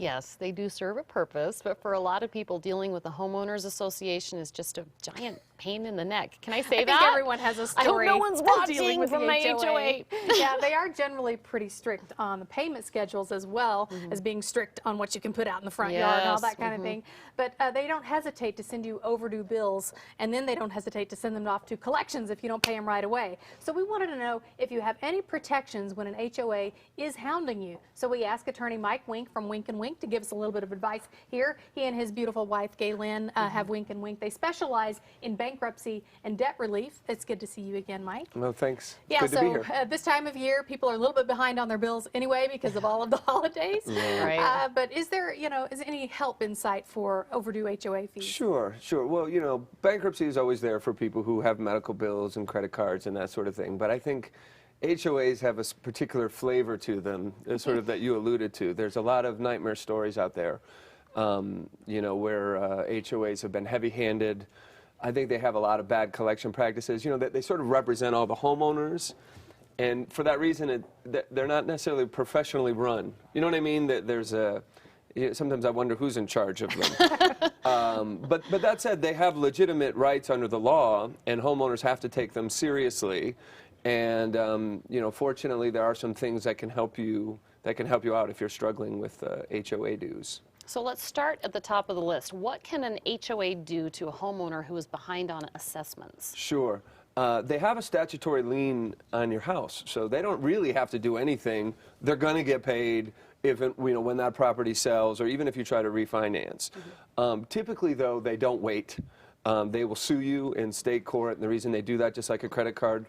Yes, they do serve a purpose, but for a lot of people, dealing with the homeowners association is just a giant pain in the neck. Can I say that? I think everyone has a story. I hope no one's dealing watching with from the my HOA. HOA. Yeah, they are generally pretty strict on the payment schedules as well as being strict on what you can put out in the front yard and all that kind of thing. But they don't hesitate to send you overdue bills, and then they don't hesitate to send them off to collections if you don't pay them right away. So we wanted to know if you have any protections when an HOA is hounding you. So we asked attorney Mike Wink from Wink & Wink to give us a little bit of advice here. He and his beautiful wife, Gaylyn, have Wink & Wink. They specialize in bankruptcy and debt relief. It's good to see you again, Mike. Well, thanks. Yeah, good to be here. This time of year, people are a little bit behind on their bills anyway because of all of the holidays. Right. But is there, is any help in sight for overdue HOA fees? Sure, sure. Well, bankruptcy is always there for people who have medical bills and credit cards and that sort of thing. But I think HOAs have a particular flavor to them, sort of that you alluded to. There's a lot of nightmare stories out there, where HOAs have been heavy-handed. I think they have a lot of bad collection practices. They sort of represent all the homeowners, and for that reason, they're not necessarily professionally run. You know what I mean? Sometimes I wonder who's in charge of them. But that said, they have legitimate rights under the law, and homeowners have to take them seriously. And fortunately, there are some things that can help you out if you're struggling with HOA dues. So let's start at the top of the list. What can an HOA do to a homeowner who is behind on assessments? Sure. They have a statutory lien on your house, so they don't really have to do anything. They're going to get paid when that property sells, or even if you try to refinance. Typically, though, they don't wait. They will sue you in state court, and the reason they do that, just like a credit card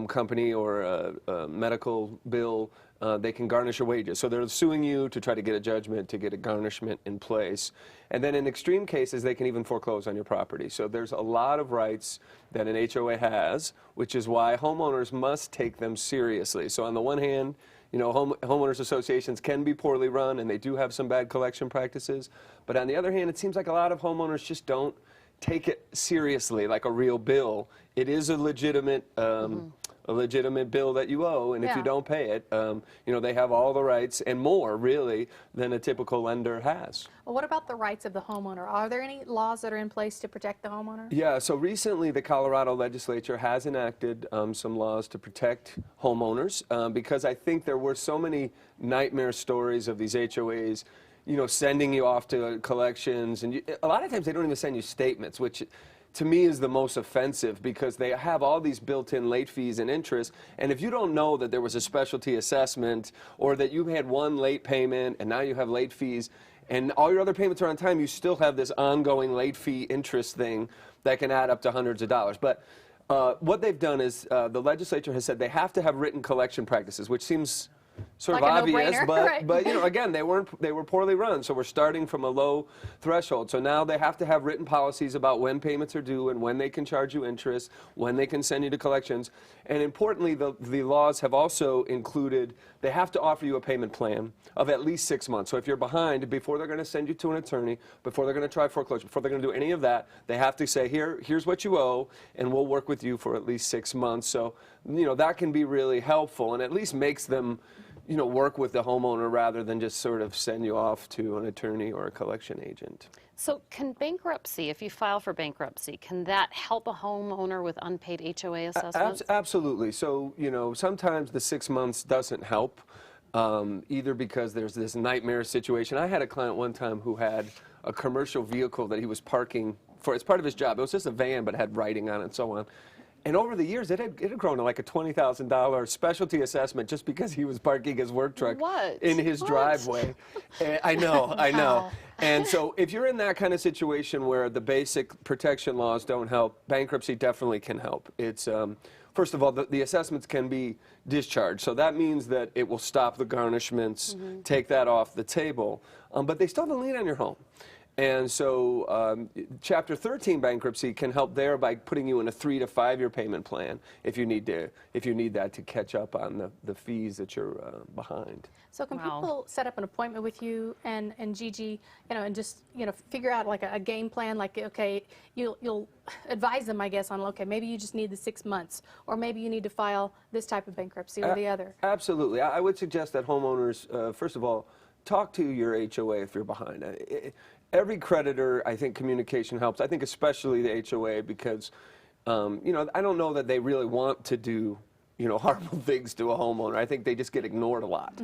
company or a medical bill, they can garnish your wages. So they're suing you to try to get a judgment, to get a garnishment in place. And then in extreme cases, they can even foreclose on your property. So there's a lot of rights that an HOA has, which is why homeowners must take them seriously. So on the one hand, homeowners associations can be poorly run, and they do have some bad collection practices. But on the other hand, it seems like a lot of homeowners just don't take it seriously like a real bill. It is a legitimate bill that you owe, and if you don't pay it, they have all the rights and more, really, than a typical lender has. Well, what about the rights of the homeowner? Are there any laws that are in place to protect the homeowner? Yeah, so recently the Colorado legislature has enacted some laws to protect homeowners because I think there were so many nightmare stories of these HOAs sending you off to collections, and a lot of times they don't even send you statements, which to me is the most offensive because they have all these built-in late fees and interest, and if you don't know that there was a specialty assessment or that you had one late payment and now you have late fees and all your other payments are on time, you still have this ongoing late fee interest thing that can add up to hundreds of dollars. But what they've done is the legislature has said they have to have written collection practices, which seems sort of obvious, but again, they were poorly run, so we're starting from a low threshold. So now they have to have written policies about when payments are due and when they can charge you interest, when they can send you to collections, and importantly, the laws have also included they have to offer you a payment plan of at least 6 months. So if you're behind, before they're going to send you to an attorney, before they're going to try foreclosure, before they're going to do any of that, they have to say, here's what you owe, and we'll work with you for at least 6 months. So that can be really helpful, and at least makes them work with the homeowner rather than just sort of send you off to an attorney or a collection agent. So can bankruptcy, if you file for bankruptcy, can that help a homeowner with unpaid HOA assessments? Absolutely. So, sometimes the 6 months doesn't help, either because there's this nightmare situation. I had a client one time who had a commercial vehicle that he was parking for, as part of his job. It was just a van, but it had writing on it and so on. And over the years, it had grown to like a $20,000 specialty assessment just because he was parking his work truck in his driveway. I know. And so if you're in that kind of situation where the basic protection laws don't help, bankruptcy definitely can help. It's, first of all, the assessments can be discharged. So that means that it will stop the garnishments, take that off the table. But they still have a lien on your home. And so Chapter 13 bankruptcy can help there by putting you in a 3 to 5 year payment plan if you need that to catch up on the fees that you're behind. So can people set up an appointment with you and Gigi, and just figure out like a game plan? Like, okay, you'll advise them, I guess, on okay, maybe you just need the 6 months, or maybe you need to file this type of bankruptcy or the other. Absolutely, I would suggest that homeowners, first of all, talk to your HOA if you're behind. Every creditor, I think communication helps. I think especially the HOA because, you know, I don't know that they really want to do, you know, harmful things to a homeowner. I think they just get ignored a lot.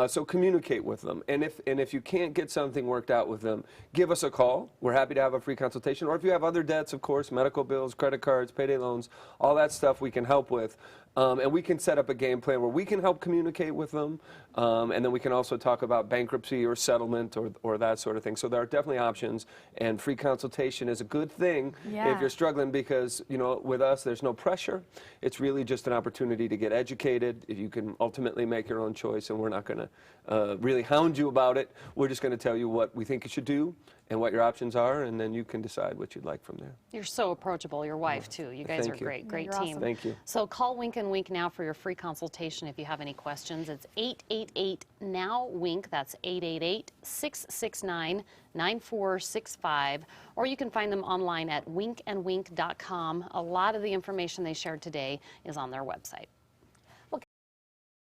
So communicate with them. And if you can't get something worked out with them, give us a call. We're happy to have a free consultation. Or if you have other debts, of course, medical bills, credit cards, payday loans, all that stuff we can help with. And we can set up a game plan where we can help communicate with them. And then we can also talk about bankruptcy or settlement or that sort of thing. So there are definitely options. And free consultation is a good thing if you're struggling because, you know, with us, there's no pressure. It's really just an opportunity to get educated. You can ultimately make your own choice, and we're not going to really hound you about it. We're just going to tell you what we think you should do and what your options are, and then you can decide what you'd like from there. You're so approachable. Your wife, too. You guys are Thank you. great. Great You're team. awesome. Thank you. So call Wink and Wink now for your free consultation if you have any questions. It's 888-NOW-WINK. That's 888-669-9465. Or you can find them online at winkandwink.com. A lot of the information they shared today is on their website.